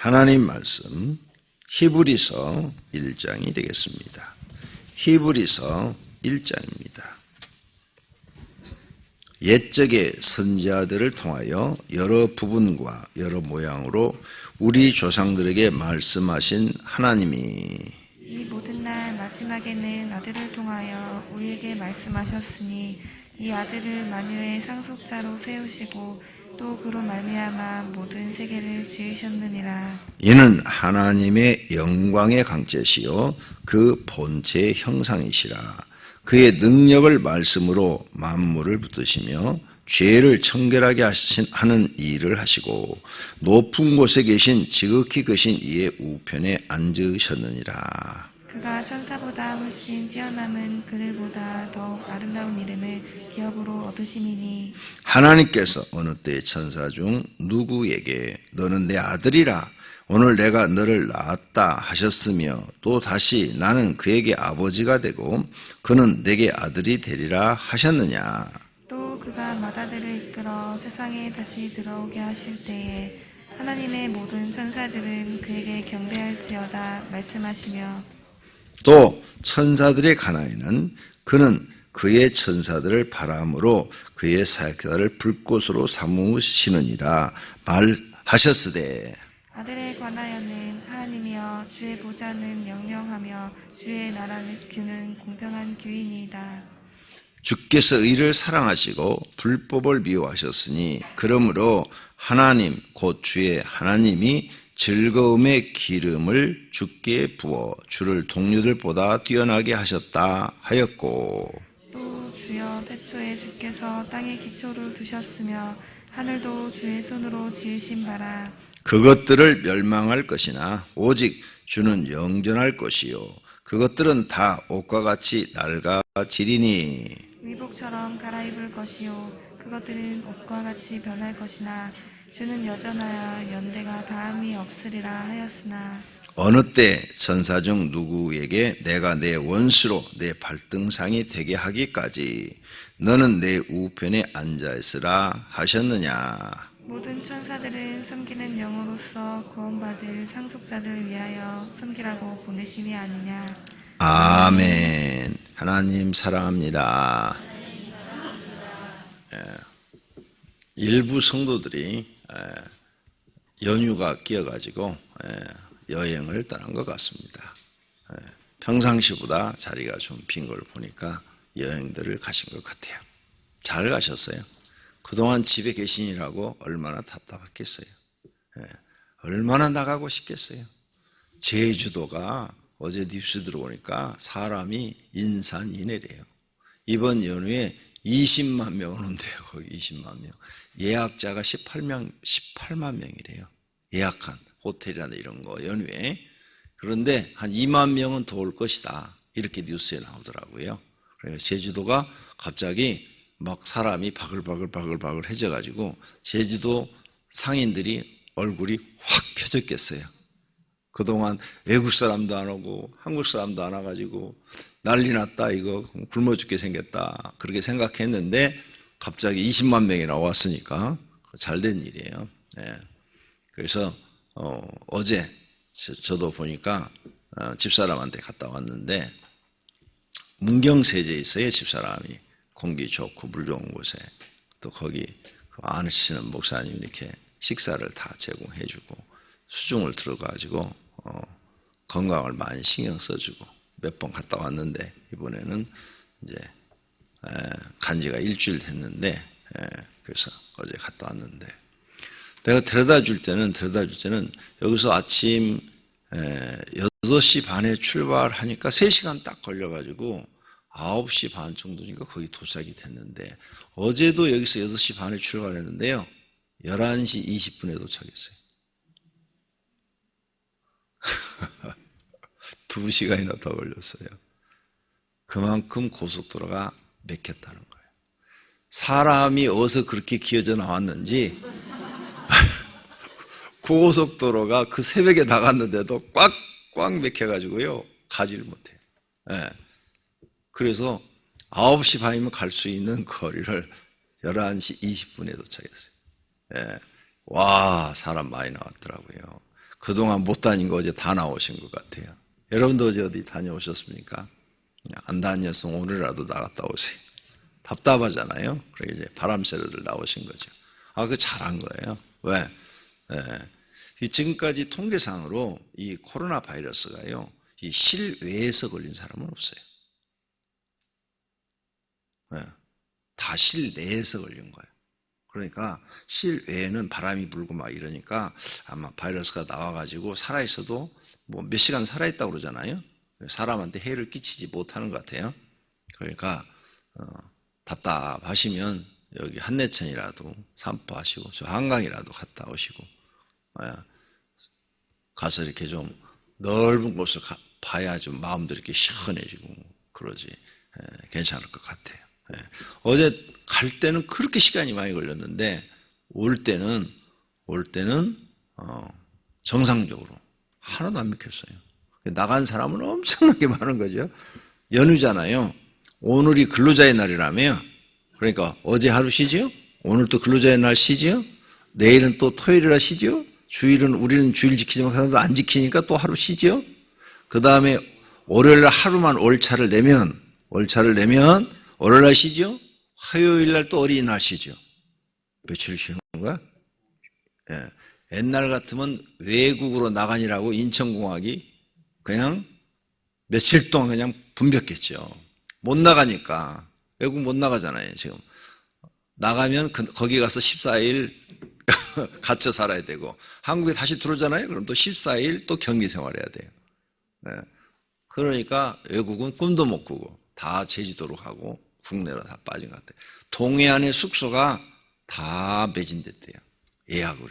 하나님 말씀 히브리서 1장이 되겠습니다. 히브리서 1장입니다. 옛적의 선지자들을 통하여 여러 부분과 여러 모양으로 우리 조상들에게 말씀하신 하나님이 이 모든 날 마지막에는 아들을 통하여 우리에게 말씀하셨으니 이 아들을 만유의 상속자로 세우시고 또 그로 말미암아 모든 세계를 지으셨느니라. 이는 하나님의 영광의 강제시요 그 본체의 형상이시라. 그의 능력을 말씀으로 만물을 붙드시며 죄를 청결하게 하는 일을 하시고 높은 곳에 계신 지극히 크신 이의 우편에 앉으셨느니라. 그가 천사보다 훨씬 뛰어남은 그들보다 더욱 아름다운 이름을 기업으로 얻으심이니 하나님께서 어느 때 천사 중 누구에게 너는 내 아들이라 오늘 내가 너를 낳았다 하셨으며 또 다시 나는 그에게 아버지가 되고 그는 내게 아들이 되리라 하셨느냐. 또 그가 맏아들을 이끌어 세상에 다시 들어오게 하실 때에 하나님의 모든 천사들은 그에게 경배할지어다 말씀하시며 또 천사들의 가나이는 그는 그의 천사들을 바람으로 그의 사역자를 불꽃으로 삼으시느니라 말하셨으되 아들에 관하여는 하나님이여 주의 보좌는 영영하며 주의 나라는 규는 공평한 규이니이다. 주께서 의를 사랑하시고 불법을 미워하셨으니 그러므로 하나님 곧 주의 하나님이 즐거움의 기름을 주께 부어 주를 동료들보다 뛰어나게 하셨다 하였고 또 주여 태초에 주께서 땅에 기초를 두셨으며 하늘도 주의 손으로 지으신 바라. 그것들을 멸망할 것이나 오직 주는 영전할 것이요 그것들은 다 옷과 같이 낡아지리니 의복처럼 갈아입을 것이요 그것들은 옷과 같이 변할 것이나 주는 여전하여 연대가 다함이 없으리라 하였으나 어느 때 천사 중 누구에게 내가 내 원수로 내 발등상이 되게 하기까지 너는 내 우편에 앉아있으라 하셨느냐. 모든 천사들은 섬기는 영으로서 구원받을 상속자들을 위하여 섬기라고 보내심이 아니냐. 아멘. 하나님 사랑합니다. 일부 성도들이 연휴가 끼어가지고 여행을 떠난 것 같습니다. 평상시보다 자리가 좀 빈 걸 보니까 여행들을 가신 것 같아요. 잘 가셨어요. 그동안 집에 계시니라고 얼마나 답답했겠어요. 얼마나 나가고 싶겠어요. 제주도가 어제 뉴스 들어오니까 사람이 인산인해래요. 이번 연휴에 20만 명 오는데요. 거기 20만 명. 예약자가 18만 명이래요. 예약한 호텔이나 이런 거 연휴에. 그런데 한 2만 명은 더 올 것이다. 이렇게 뉴스에 나오더라고요. 그래서 제주도가 갑자기 막 사람이 바글바글 해져가지고 제주도 상인들이 얼굴이 확 펴졌겠어요. 그동안 외국 사람도 안 오고 한국 사람도 안 와가지고 난리 났다 이거 굶어 죽게 생겼다 그렇게 생각했는데 갑자기 20만 명이 나왔으니까 잘된 일이에요. 그래서 어제 저도 보니까 집사람한테 갔다 왔는데 문경세제에 있어요. 집사람이 공기 좋고 물 좋은 곳에 또 거기 아시는 목사님 이렇게 식사를 다 제공해주고 수중을 들어가지고 건강을 많이 신경 써주고 몇 번 갔다 왔는데 이번에는 이제 간지가 일주일 됐는데 그래서 어제 갔다 왔는데 내가 데려다 줄 때는 여기서 아침 6시 반에 출발하니까 3시간 딱 걸려가지고 9시 반 정도니까 거기 도착이 됐는데 어제도 여기서 6시 반에 출발했는데요 11시 20분에 도착했어요. 2시간이나 더 걸렸어요. 그만큼 고속도로가 막혔다는 거예요. 사람이 어디서 그렇게 기어져 나왔는지 고속도로가 그 새벽에 나갔는데도 꽉 막혀가지고요 가지를 못해요. 그래서 9시 반이면 갈 수 있는 거리를 11시 20분에 도착했어요. 와 사람 많이 나왔더라고요. 그동안 못 다닌 거 어제 다 나오신 것 같아요. 여러분도 어제 어디 다녀오셨습니까? 안 다녔으면 오늘이라도 나갔다 오세요. 답답하잖아요. 그래서 이제 바람 쐬러들 나오신 거죠. 그거 잘한 거예요. 왜? 지금까지 통계상으로 이 코로나 바이러스가요, 이 실외에서 걸린 사람은 없어요. 다 실내에서 걸린 거예요. 그러니까 실외에는 바람이 불고 막 이러니까 아마 바이러스가 나와가지고 살아있어도 뭐 몇 시간 살아있다고 그러잖아요. 사람한테 해를 끼치지 못하는 것 같아요. 그러니까 답답하시면 여기 한내천이라도散歩하시고 저 한강이라도 갔다 오시고 가서 이렇게 좀 넓은 곳을 봐야 좀 마음도 이렇게 시원해지고 그러지. 괜찮을 것 같아요. 어제 갈 때는 그렇게 시간이 많이 걸렸는데 올 때는 정상적으로 하나도 안 막혔어요. 나간 사람은 엄청나게 많은 거죠. 연휴잖아요. 오늘이 근로자의 날이라며. 그러니까 어제 하루 쉬지요? 오늘 또 근로자의 날 쉬지요? 내일은 또 토요일이라 쉬지요? 주일은 우리는 주일 지키지만 사람도 안 지키니까 또 하루 쉬지요? 그 다음에 월요일 하루만 월차를 내면 월요일 날 쉬죠? 화요일 날 또 어린이날 쉬죠? 며칠 쉬는 거야? 옛날 같으면 외국으로 나가니라고 인천공항이 그냥 며칠 동안 그냥 붐볐겠죠. 못 나가니까. 외국 못 나가잖아요, 지금. 나가면 거기 가서 14일 갇혀 살아야 되고, 한국에 다시 들어오잖아요? 그럼 또 14일 또 격리 생활해야 돼요. 그러니까 외국은 꿈도 못 꾸고, 다 제주도로 가고, 국내로 다 빠진 것 같아요. 동해안의 숙소가 다 매진됐대요. 예약으로.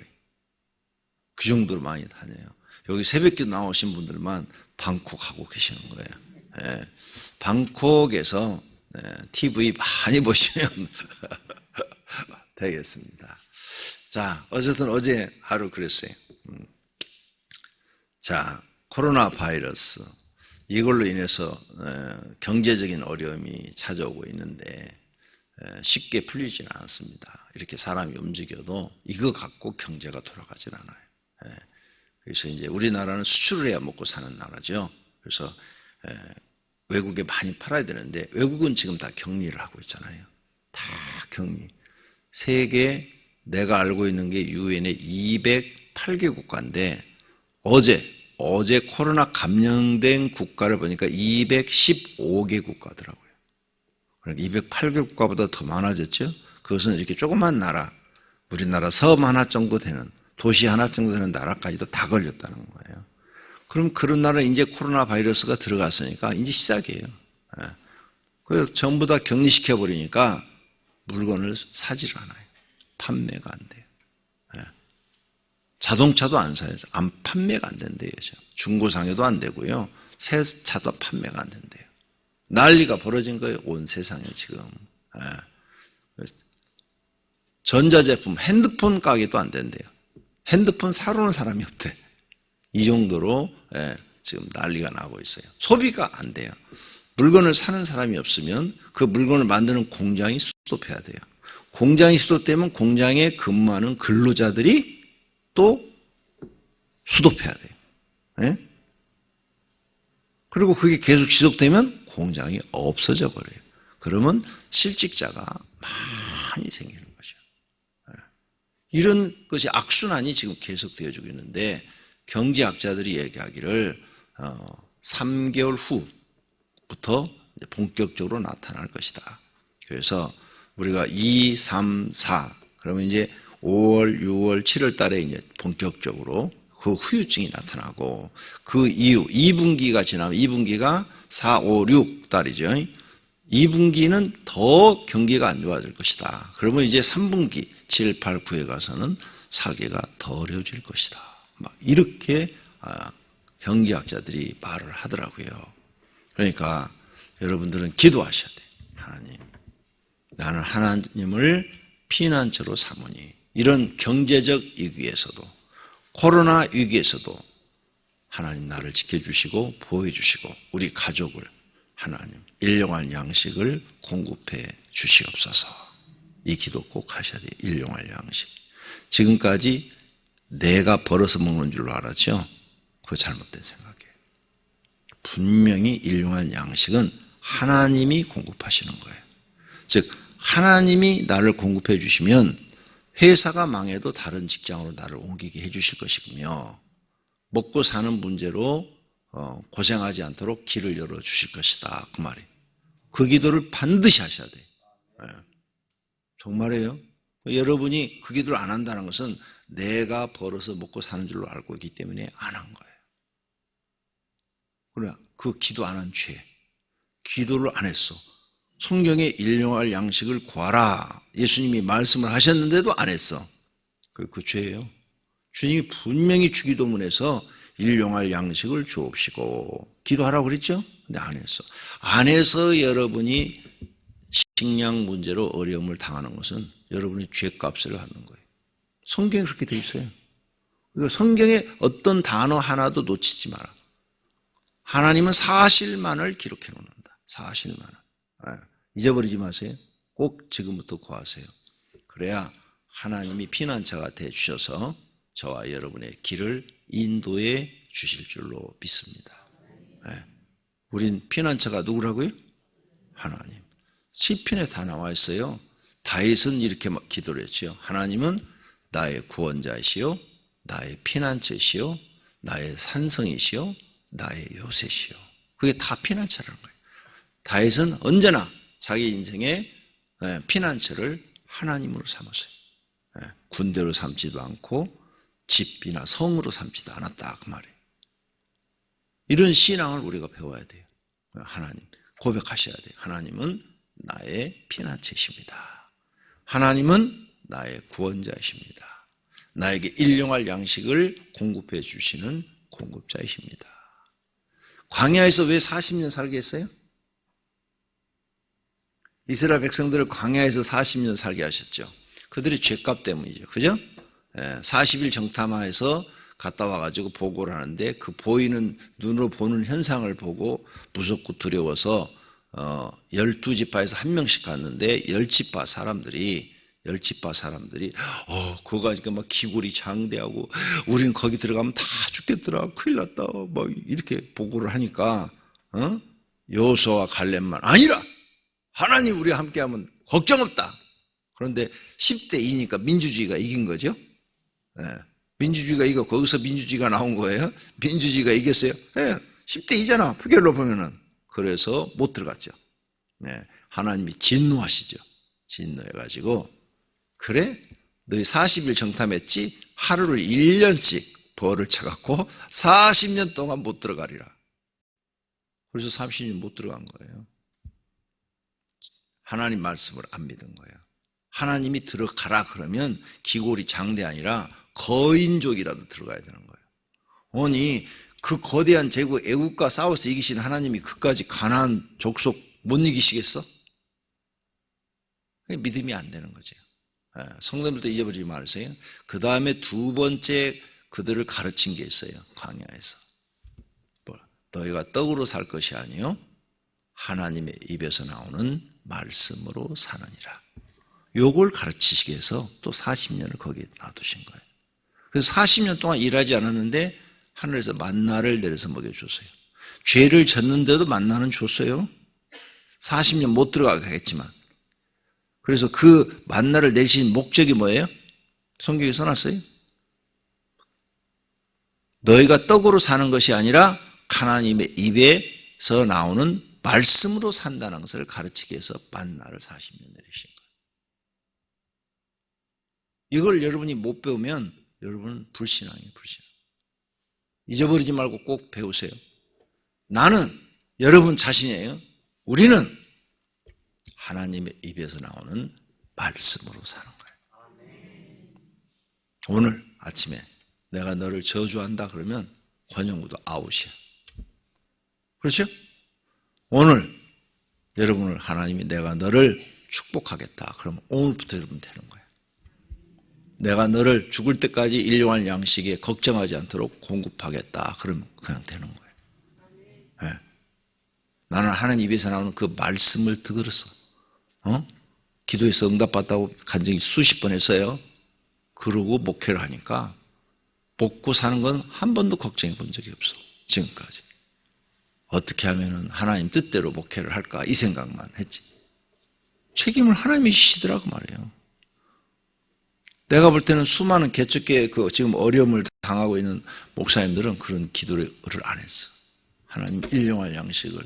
그 정도로 많이 다녀요. 여기 새벽에 나오신 분들만 방콕 하고 계시는 거예요. 방콕에서 TV 많이 보시면 되겠습니다. 자, 어쨌든 어제 하루 그랬어요. 자, 코로나 바이러스. 이걸로 인해서 경제적인 어려움이 찾아오고 있는데 쉽게 풀리지는 않습니다. 이렇게 사람이 움직여도 이거 갖고 경제가 돌아가질 않아요. 그래서 이제 우리나라는 수출을 해야 먹고 사는 나라죠. 그래서 외국에 많이 팔아야 되는데 외국은 지금 다 격리를 하고 있잖아요. 다 격리. 세계 내가 알고 있는 게 유엔의 208개 국가인데 어제 코로나 감염된 국가를 보니까 215개 국가더라고요. 그러니까 208개 국가보다 더 많아졌죠. 그것은 이렇게 조그만 나라, 우리나라 섬 하나 정도 되는, 도시 하나 정도 되는 나라까지도 다 걸렸다는 거예요. 그럼 그런 나라에 이제 코로나 바이러스가 들어갔으니까 이제 시작이에요. 그래서 전부 다 격리시켜버리니까 물건을 사질 않아요. 판매가 안 돼요. 자동차도 안 사요. 판매가 안 된대요. 중고상해도 안 되고요. 새 차도 판매가 안 된대요. 난리가 벌어진 거예요. 온 세상에 지금. 전자제품, 핸드폰 가게도 안 된대요. 핸드폰 사러 오는 사람이 없대. 이 정도로 지금 난리가 나고 있어요. 소비가 안 돼요. 물건을 사는 사람이 없으면 그 물건을 만드는 공장이 스톱해야 돼요. 공장이 스톱되면 공장에 근무하는 근로자들이 또 수도해야 돼요. 그리고 그게 계속 지속되면 공장이 없어져 버려요. 그러면 실직자가 많이 생기는 거죠. 이런 것이 악순환이 지금 계속되어지고 있는데 경제학자들이 얘기하기를 3개월 후부터 본격적으로 나타날 것이다. 그래서 우리가 2, 3, 4 그러면 이제 5월, 6월, 7월 달에 이제 본격적으로 그 후유증이 나타나고 그 이후 2분기가 지나면 2분기가 4, 5, 6 달이죠. 2분기는 더 경기가 안 좋아질 것이다. 그러면 이제 3분기 7, 8, 9에 가서는 살기가 더 어려워질 것이다. 막 이렇게 경제학자들이 말을 하더라고요. 그러니까 여러분들은 기도하셔야 돼요. 하나님, 나는 하나님을 피난처로 삼으니 이런 경제적 위기에서도 코로나 위기에서도 하나님 나를 지켜주시고 보호해주시고 우리 가족을 하나님 일용할 양식을 공급해 주시옵소서. 이 기도 꼭 하셔야 돼요. 일용할 양식. 지금까지 내가 벌어서 먹는 줄로 알았죠? 그거 잘못된 생각이에요. 분명히 일용할 양식은 하나님이 공급하시는 거예요. 즉 하나님이 나를 공급해 주시면 회사가 망해도 다른 직장으로 나를 옮기게 해 주실 것이며 먹고 사는 문제로 고생하지 않도록 길을 열어주실 것이다. 그 말이에요. 그 기도를 반드시 하셔야 돼요. 정말이에요. 여러분이 그 기도를 안 한다는 것은 내가 벌어서 먹고 사는 줄로 알고 있기 때문에 안 한 거예요. 그러나 그 기도 안 한 죄, 기도를 안 했어. 성경에 일용할 양식을 구하라. 예수님이 말씀을 하셨는데도 안 했어. 그 죄예요. 주님이 분명히 주기도문에서 일용할 양식을 주옵시고 기도하라고 그랬죠? 근데 안 했어. 안 해서 여러분이 식량 문제로 어려움을 당하는 것은 여러분이 죄값을 하는 거예요. 성경에 그렇게 돼 있어요. 성경에 어떤 단어 하나도 놓치지 마라. 하나님은 사실만을 기록해 놓는다. 사실만을. 잊어버리지 마세요. 꼭 지금부터 구하세요. 그래야 하나님이 피난처가 돼 주셔서 저와 여러분의 길을 인도해 주실 줄로 믿습니다. 우린 피난처가 누구라고요? 하나님. 시편에 다 나와 있어요. 다윗은 이렇게 기도를 했죠. 하나님은 나의 구원자이시요 나의 피난처시요 나의 산성이시요 나의 요새시요. 그게 다 피난처라는 거예요. 다윗은 언제나 자기 인생의 피난처를 하나님으로 삼았어요. 군대로 삼지도 않고 집이나 성으로 삼지도 않았다 그 말이에요. 이런 신앙을 우리가 배워야 돼요. 하나님 고백하셔야 돼요. 하나님은 나의 피난처이십니다. 하나님은 나의 구원자이십니다. 나에게 일용할 양식을 공급해 주시는 공급자이십니다. 광야에서 왜 40년 살게 했어요? 이스라엘 백성들을 광야에서 40년 살게 하셨죠. 그들의 죄값 때문이죠. 그죠? 40일 정탐하에서 갔다 와가지고 보고를 하는데 그 보이는 눈으로 보는 현상을 보고 무섭고 두려워서 12지파에서 한 명씩 갔는데 10지파 사람들이 그거 가니까 막 기골이 장대하고 우리는 거기 들어가면 다 죽겠더라 큰일 났다 막 이렇게 보고를 하니까 여호수아와 갈렙만 아니라 하나님 우리와 함께하면 걱정 없다. 그런데 10대 2니까 민주주의가 이긴 거죠. 민주주의가 이거 거기서 민주주의가 나온 거예요. 민주주의가 이겼어요. 10대 2잖아 표결로 보면은. 그래서 못 들어갔죠. 하나님이 진노하시죠. 진노해가지고 그래 너희 40일 정탐했지 하루를 1년씩 벌을 쳐갖고 40년 동안 못 들어가리라. 그래서 30년 못 들어간 거예요. 하나님 말씀을 안 믿은 거예요. 하나님이 들어가라 그러면 기골이 장대 아니라 거인족이라도 들어가야 되는 거예요. 아니 그 거대한 제국 애국과 싸워서 이기신 하나님이 그까지 가나안 족속 못 이기시겠어? 믿음이 안 되는 거죠. 성도들도 잊어버리지 마세요. 그 다음에 두 번째 그들을 가르친 게 있어요. 광야에서 너희가 떡으로 살 것이 아니요 하나님의 입에서 나오는 말씀으로 사느니라. 요걸 가르치시기 위해서 또 40년을 거기에 놔두신 거예요. 그래서 40년 동안 일하지 않았는데 하늘에서 만나를 내려서 먹여줬어요. 죄를 졌는데도 만나는 줬어요. 40년 못 들어가게 했지만. 그래서 그 만나를 내신 목적이 뭐예요? 성경에 써놨어요. 너희가 떡으로 사는 것이 아니라 하나님의 입에서 나오는 말씀으로 산다는 것을 가르치기 위해서 만나를 40년 내리신 거예요. 이걸 여러분이 못 배우면 여러분은 불신앙이에요. 불신앙. 잊어버리지 말고 꼭 배우세요. 나는 여러분 자신이에요. 우리는 하나님의 입에서 나오는 말씀으로 사는 거예요. 오늘 아침에 내가 너를 저주한다 그러면 권영구도 아웃이야. 그렇죠? 오늘 여러분을 하나님이 내가 너를 축복하겠다 그러면 오늘부터 여러분 되는 거예요. 내가 너를 죽을 때까지 일용할 양식에 걱정하지 않도록 공급하겠다 그러면 그냥 되는 거예요. 네. 나는 하나님 입에서 나오는 그 말씀을 들었어. 기도해서 응답받다고 간증이 수십 번 했어요. 그러고 목회를 하니까 먹고 사는 건 한 번도 걱정해 본 적이 없어. 지금까지. 어떻게 하면 하나님 뜻대로 목회를 할까 이 생각만 했지. 책임을 하나님이 지시더라고 말이에요. 내가 볼 때는 수많은 개척교회 지금 어려움을 당하고 있는 목사님들은 그런 기도를 안 했어. 하나님 일용할 양식을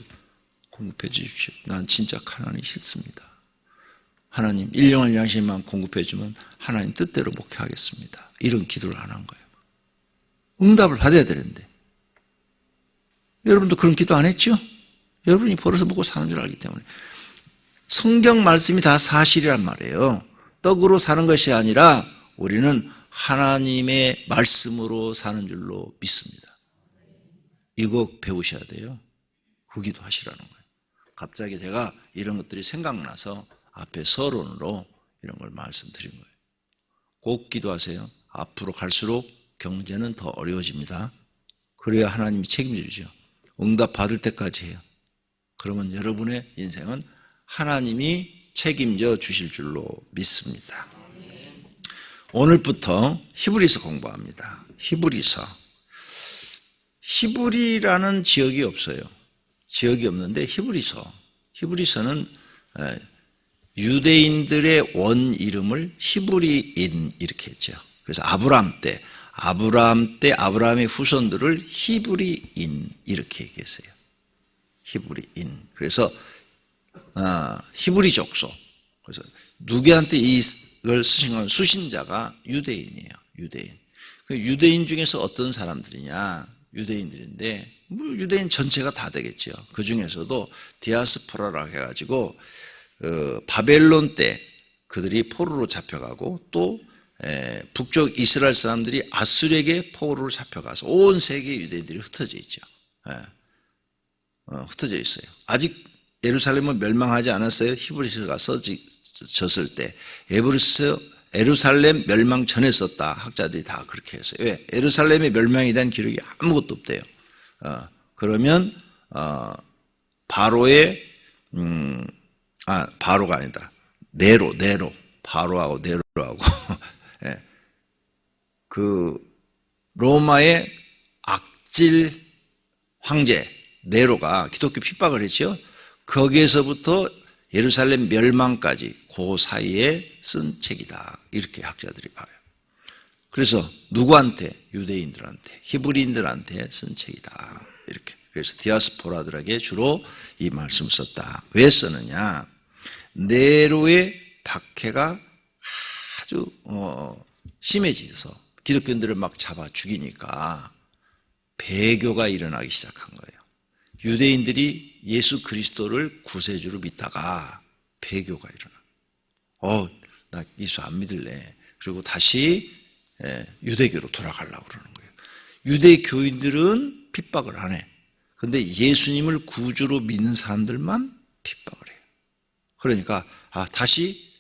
공급해 주십시오. 난 진짜 가난이 싫습니다. 하나님 일용할 양식만 공급해 주면 하나님 뜻대로 목회하겠습니다. 이런 기도를 안 한 거예요. 응답을 받아야 되는데. 여러분도 그런 기도 안 했죠? 여러분이 벌어서 먹고 사는 줄 알기 때문에. 성경 말씀이 다 사실이란 말이에요. 떡으로 사는 것이 아니라 우리는 하나님의 말씀으로 사는 줄로 믿습니다. 이거 배우셔야 돼요. 그 기도 하시라는 거예요. 갑자기 제가 이런 것들이 생각나서 앞에 서론으로 이런 걸 말씀드린 거예요. 꼭 기도하세요. 앞으로 갈수록 경제는 더 어려워집니다. 그래야 하나님이 책임져 주죠. 응답 받을 때까지 해요. 그러면 여러분의 인생은 하나님이 책임져 주실 줄로 믿습니다. 오늘부터 히브리서 공부합니다. 히브리라는 지역이 없어요. 지역이 없는데 히브리서는 유대인들의 원 이름을 히브리인 이렇게 했죠. 그래서 아브라함의 후손들을 히브리인 이렇게 얘기했어요. 히브리인. 그래서 히브리 족속. 그래서 누구한테 이걸 쓰신 건 수신자가 유대인이에요. 유대인 중에서 어떤 사람들이냐? 유대인들인데 유대인 전체가 다 되겠죠. 그 중에서도 디아스포라라고 해가지고 바벨론 때 그들이 포로로 잡혀가고 또 북쪽 이스라엘 사람들이 아수르에게 포로로 잡혀가서 온 세계 유대인들이 흩어져 있죠. 흩어져 있어요. 아직 예루살렘은 멸망하지 않았어요. 히브리서가 써졌을 때 예루살렘 멸망 전에 썼다. 학자들이 다 그렇게 했어요. 왜? 예루살렘의 멸망에 대한 기록이 아무것도 없대요. 그러면 바로가 아니다. 네로 바로하고 네로하고 예. 그 로마의 악질 황제 네로가 기독교 핍박을 했죠. 거기에서부터 예루살렘 멸망까지 그 사이에 쓴 책이다. 이렇게 학자들이 봐요. 그래서 누구한테? 유대인들한테, 히브리인들한테 쓴 책이다. 이렇게. 그래서 디아스포라들에게 주로 이 말씀을 썼다. 왜 썼느냐? 네로의 박해가 아주 심해져서 기독교인들을 막 잡아 죽이니까 배교가 일어나기 시작한 거예요. 유대인들이 예수 그리스도를 구세주로 믿다가 배교가 일어나. 나 예수 안 믿을래. 그리고 다시 유대교로 돌아가려고 그러는 거예요. 유대교인들은 핍박을 안 해. 근데 예수님을 구주로 믿는 사람들만 핍박을 해요. 그러니까 다시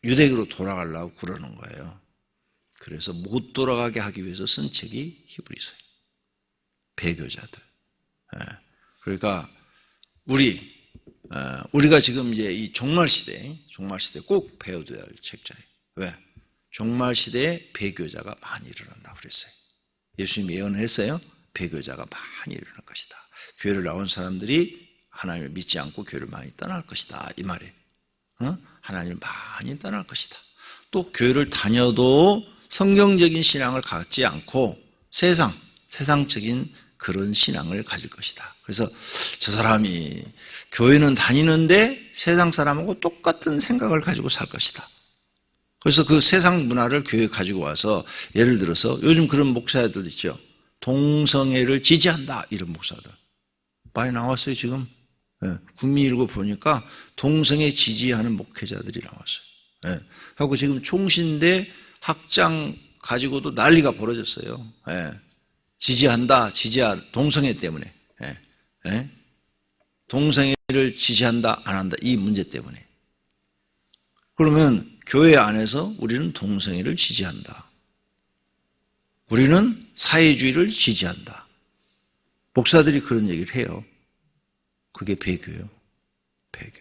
유대교로 돌아가려고 그러는 거예요. 그래서 못 돌아가게 하기 위해서 쓴 책이 히브리서예요. 배교자들. 그러니까 우리가 지금 이제 이 종말 시대 꼭 배워둬야 할 책자예요. 왜? 종말 시대에 배교자가 많이 일어난다고 그랬어요. 예수님이 예언을 했어요. 배교자가 많이 일어날 것이다. 교회를 나온 사람들이 하나님을 믿지 않고 교회를 많이 떠날 것이다. 이 말이에요. 하나님을 많이 떠날 것이다. 또 교회를 다녀도 성경적인 신앙을 갖지 않고 세상적인 그런 신앙을 가질 것이다. 그래서 저 사람이 교회는 다니는데 세상 사람하고 똑같은 생각을 가지고 살 것이다. 그래서 그 세상 문화를 교회에 가지고 와서 예를 들어서 요즘 그런 목사들 있죠. 동성애를 지지한다 이런 목사들 많이 나왔어요. 지금 국민일보 보니까 동성애 지지하는 목회자들이 나왔어요. 하고 지금 총신대 학장 가지고도 난리가 벌어졌어요. 지지한다, 동성애 때문에. 동성애를 지지한다, 안 한다, 이 문제 때문에. 그러면 교회 안에서 우리는 동성애를 지지한다. 우리는 사회주의를 지지한다. 목사들이 그런 얘기를 해요. 그게 배교예요. 배교.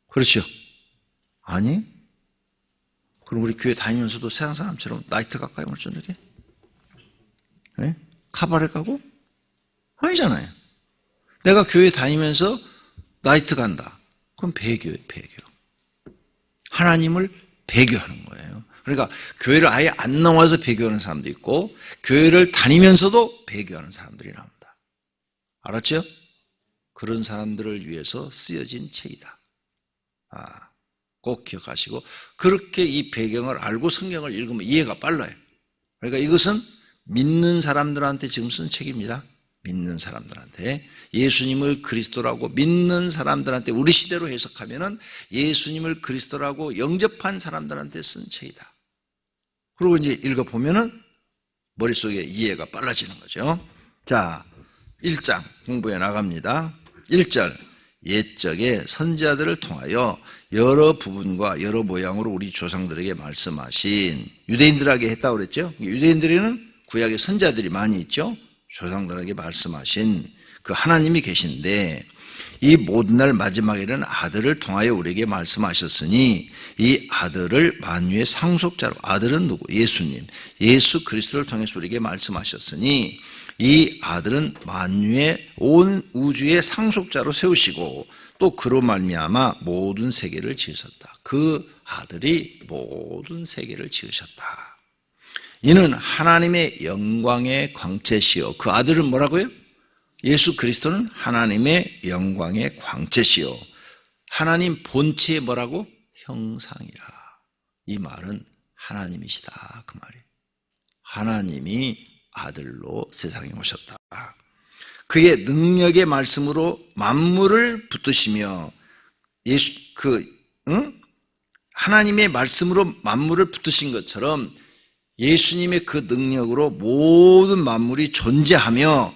그렇죠? 아니? 그럼 우리 교회 다니면서도 세상 사람처럼 나이트 가까이 올 저녁에? 네? 카바레 가고? 아니잖아요. 내가 교회 다니면서 나이트 간다. 그건 배교예요, 배교. 하나님을 배교하는 거예요. 그러니까 교회를 아예 안 나와서 배교하는 사람도 있고 교회를 다니면서도 배교하는 사람들이 나옵니다. 알았죠? 그런 사람들을 위해서 쓰여진 책이다. 꼭 기억하시고 그렇게 이 배경을 알고 성경을 읽으면 이해가 빨라요. 그러니까 이것은 믿는 사람들한테 지금 쓴 책입니다. 믿는 사람들한테 예수님을 그리스도라고 믿는 사람들한테 우리 시대로 해석하면은 예수님을 그리스도라고 영접한 사람들한테 쓴 책이다. 그리고 이제 읽어보면은 머릿속에 이해가 빨라지는 거죠. 자, 1장 공부해 나갑니다. 1절 옛적에 선지자들을 통하여 여러 부분과 여러 모양으로 우리 조상들에게 말씀하신 유대인들에게 했다고 그랬죠. 유대인들에는 구약의 선지자들이 많이 있죠. 조상들에게 말씀하신 그 하나님이 계신데 이 모든 날 마지막에는 아들을 통하여 우리에게 말씀하셨으니 이 아들을 만유의 상속자로 아들은 누구? 예수님 예수 그리스도를 통해서 우리에게 말씀하셨으니 이 아들은 만유의 온 우주의 상속자로 세우시고 또 그로 말미암아 모든 세계를 지으셨다. 그 아들이 모든 세계를 지으셨다. 이는 하나님의 영광의 광채시요. 그 아들은 뭐라고요? 예수 그리스도는 하나님의 영광의 광채시요. 하나님 본체의 뭐라고? 형상이라. 이 말은 하나님이시다. 그 말이에요. 하나님이 아들로 세상에 오셨다. 그의 능력의 말씀으로 만물을 붙드시며 하나님의 말씀으로 만물을 붙드신 것처럼 예수님의 그 능력으로 모든 만물이 존재하며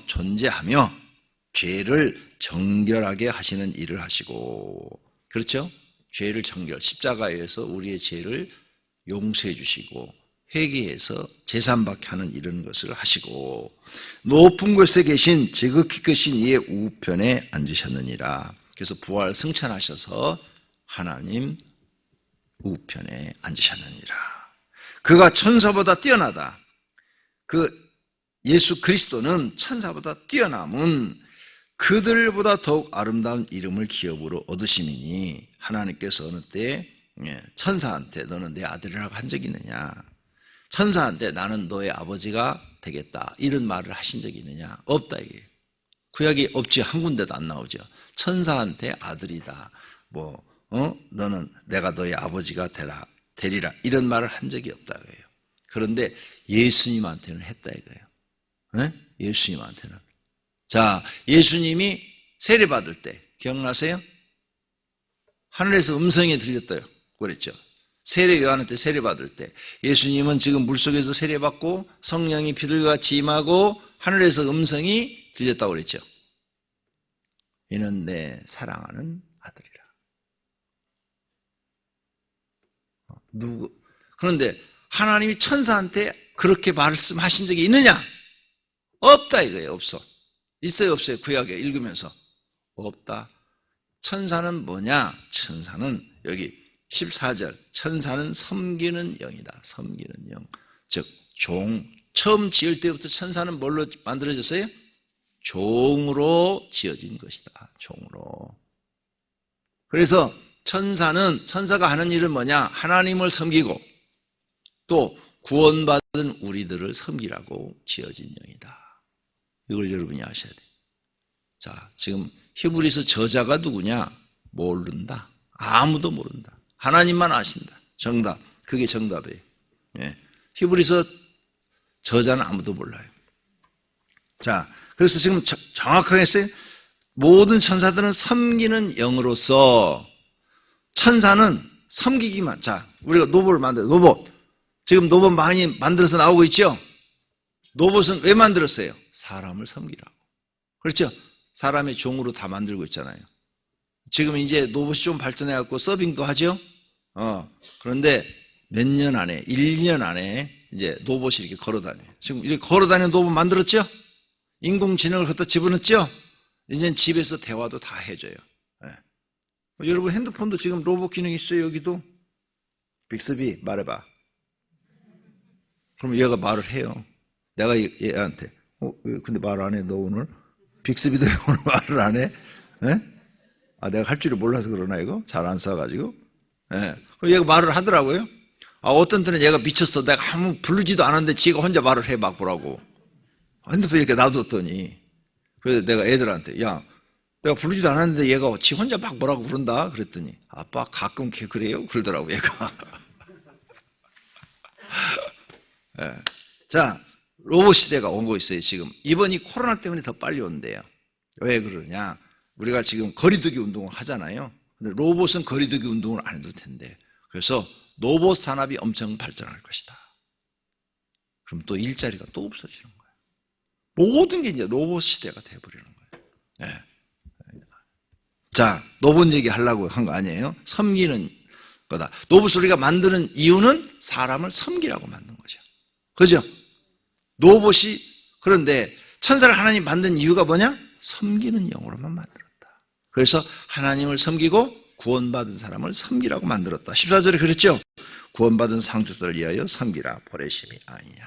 죄를 정결하게 하시는 일을 하시고, 그렇죠? 죄를 정결, 십자가에서 우리의 죄를 용서해 주시고 회개해서 제사받게 하는 이런 것을 하시고 높은 곳에 계신 지극히 크신 이의 우편에 앉으셨느니라. 그래서 부활 승천하셔서 하나님 우편에 앉으셨느니라. 그가 천사보다 뛰어나다. 그 예수 그리스도는 천사보다 뛰어남은 그들보다 더욱 아름다운 이름을 기업으로 얻으심이니 하나님께서 어느 때에 천사한테 너는 내 아들이라고 한 적이 있느냐, 천사한테 나는 너의 아버지가 되겠다 이런 말을 하신 적이 있느냐? 없다 이게. 구약이 없지. 한 군데도 안 나오죠. 천사한테 아들이다 너는 내가 너의 아버지가 되리라 이런 말을 한 적이 없다 이거예요. 그런데 예수님한테는 했다 이거예요. 네? 예수님한테는. 자, 예수님이 세례받을 때 기억나세요? 하늘에서 음성이 들렸대요. 그랬죠. 세례 요한한테 세례받을 때 예수님은 지금 물속에서 세례받고 성령이 비둘기같이 임하고 하늘에서 음성이 들렸다고 그랬죠. 이는 내 사랑하는 아들이라. 그런데 하나님이 천사한테 그렇게 말씀하신 적이 있느냐? 없다 이거예요. 없어. 있어요 없어요? 구약에 읽으면서 없다. 천사는 뭐냐? 천사는 여기 14절 천사는 섬기는 영이다. 섬기는 영. 즉 종. 처음 지을 때부터 천사는 뭘로 만들어졌어요? 종으로 지어진 것이다. 종으로. 그래서 천사가 하는 일은 뭐냐? 하나님을 섬기고 또 구원받은 우리들을 섬기라고 지어진 영이다. 이걸 여러분이 아셔야 돼요. 자, 지금 히브리서 저자가 누구냐? 모른다. 아무도 모른다. 하나님만 아신다. 정답. 그게 정답이에요. 예. 히브리서 저자는 아무도 몰라요. 자, 그래서 지금 정확하게 했어요. 모든 천사들은 섬기는 영으로서 천사는 섬기기만. 자, 우리가 로봇을 만들어요. 로봇. 지금 로봇 많이 만들어서 나오고 있죠? 로봇은 왜 만들었어요? 사람을 섬기라고. 그렇죠? 사람의 종으로 다 만들고 있잖아요. 지금 이제 로봇이 좀 발전해갖고 서빙도 하죠? 그런데 몇 년 안에, 1년 안에 이제 로봇이 이렇게 걸어다녀요. 지금 이렇게 걸어다니는 로봇 만들었죠? 인공지능을 갖다 집어넣었죠? 이제 집에서 대화도 다 해줘요. 네. 여러분 핸드폰도 지금 로봇 기능 있어요, 여기도? 빅스비, 말해봐. 그럼 얘가 말을 해요. 내가 얘한테 근데 말 안 해? 너 오늘 빅스비도 오늘 말을 안 해? 예? 내가 할 줄을 몰라서 그러나 이거? 잘 안 써가지고. 예. 얘가 말을 하더라고요. 어떤 때는 얘가 미쳤어. 내가 아무 부르지도 않았는데 지가 혼자 말을 해 막 보라고. 핸드폰 이렇게 놔뒀더니 그래서 내가 애들한테 야 내가 부르지도 않았는데 얘가 지 혼자 막 뭐라고 부른다 그랬더니 아빠 가끔 걔 그래요? 그러더라고 얘가. 예. 자 로봇 시대가 오고 있어요 지금. 이번이 코로나 때문에 더 빨리 온대요. 왜 그러냐? 우리가 지금 거리두기 운동을 하잖아요. 근데 로봇은 거리두기 운동을 안 해도 텐데. 그래서 로봇 산업이 엄청 발전할 것이다. 그럼 또 일자리가 또 없어지는 거예요. 모든 게 이제 로봇 시대가 돼버리는 거예요. 네. 자, 로봇 얘기 하려고 한 거 아니에요? 섬기는 거다. 로봇을 우리가 만드는 이유는 사람을 섬기라고 만든 거죠. 그죠? 로봇이 그런데 천사를 하나님 만든 이유가 뭐냐? 섬기는 영으로만 만들었다. 그래서 하나님을 섬기고 구원받은 사람을 섬기라고 만들었다. 14절에 그랬죠? 구원받은 상주들을 위하여 섬기라 보내심이 아니냐.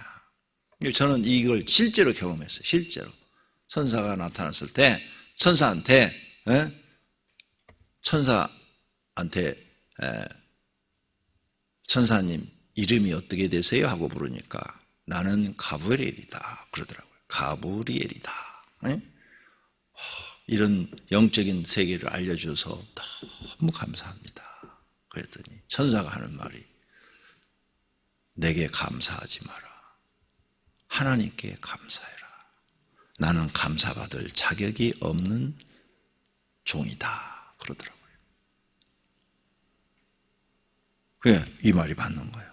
저는 이걸 실제로 경험했어요. 실제로. 천사가 나타났을 때 천사한테 천사님 이름이 어떻게 되세요? 하고 부르니까 나는 가브리엘이다 그러더라고요. 가브리엘이다. 이런 영적인 세계를 알려줘서 너무 감사합니다. 그랬더니 천사가 하는 말이 내게 감사하지 마라. 하나님께 감사해라. 나는 감사받을 자격이 없는 종이다. 그러더라고요. 그래, 이 말이 맞는 거예요.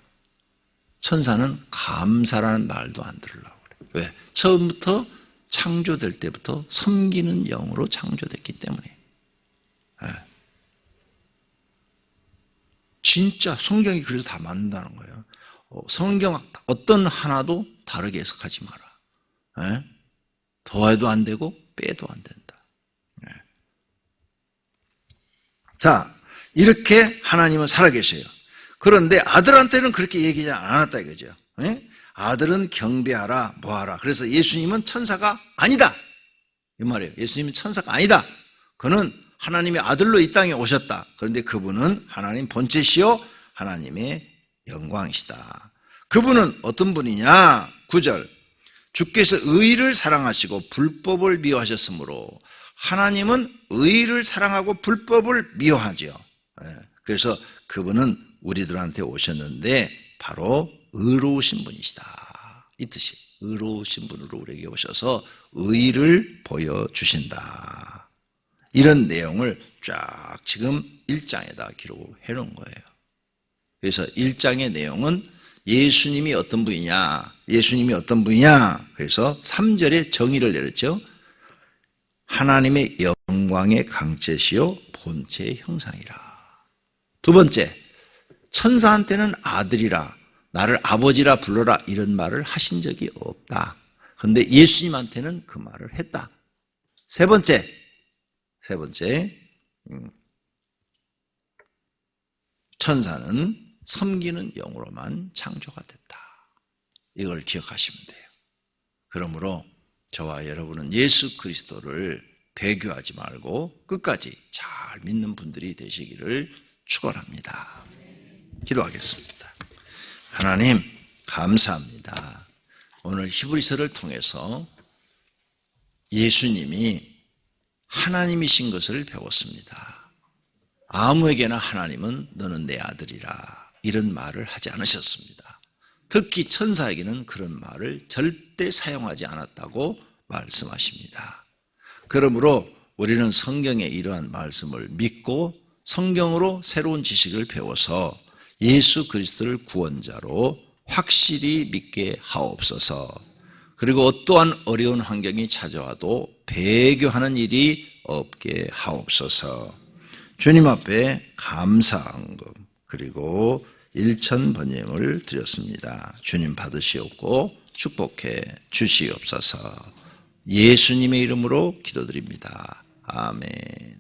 천사는 감사라는 말도 안 들으려고 그래요. 왜? 처음부터 창조될 때부터 섬기는 영으로 창조됐기 때문에. 진짜 성경이 그래서 다 맞는다는 거예요. 성경 어떤 하나도 다르게 해석하지 마라. 더해도 안 되고 빼도 안 된다. 자, 이렇게 하나님은 살아계셔요. 그런데 아들한테는 그렇게 얘기하지 않았다 이거죠. 아들은 경배하라 뭐하라. 그래서 예수님은 천사가 아니다 이 말이에요. 예수님은 천사가 아니다. 그는 하나님의 아들로 이 땅에 오셨다. 그런데 그분은 하나님 본체시요 하나님의 영광이시다. 그분은 어떤 분이냐? 9절 주께서 의를 사랑하시고 불법을 미워하셨으므로 하나님은 의를 사랑하고 불법을 미워하죠. 그래서 그분은 우리들한테 오셨는데 바로 의로우신 분이시다 이 뜻이. 의로우신 분으로 우리에게 오셔서 의를 보여주신다. 이런 내용을 쫙 지금 1장에다 기록해 놓은 거예요. 그래서 1장의 내용은 예수님이 어떤 분이냐, 예수님이 어떤 분이냐. 그래서 3절에 정의를 내렸죠. 하나님의 영광의 강체시요 본체의 형상이라. 두 번째, 천사한테는 아들이라, 나를 아버지라 불러라 이런 말을 하신 적이 없다. 그런데 예수님한테는 그 말을 했다. 세 번째, 천사는 섬기는 영으로만 창조가 됐다. 이걸 기억하시면 돼요. 그러므로 저와 여러분은 예수 그리스도를 배교하지 말고 끝까지 잘 믿는 분들이 되시기를 축원합니다. 기도하겠습니다. 하나님 감사합니다. 오늘 히브리서를 통해서 예수님이 하나님이신 것을 배웠습니다. 아무에게나 하나님은 너는 내 아들이라 이런 말을 하지 않으셨습니다. 특히 천사에게는 그런 말을 절대 사용하지 않았다고 말씀하십니다. 그러므로 우리는 성경의 이러한 말씀을 믿고 성경으로 새로운 지식을 배워서 예수 그리스도를 구원자로 확실히 믿게 하옵소서. 그리고 어떠한 어려운 환경이 찾아와도 배교하는 일이 없게 하옵소서. 주님 앞에 감사한금 그리고 일천번영을 드렸습니다. 주님 받으시옵고 축복해 주시옵소서. 예수님의 이름으로 기도드립니다. 아멘.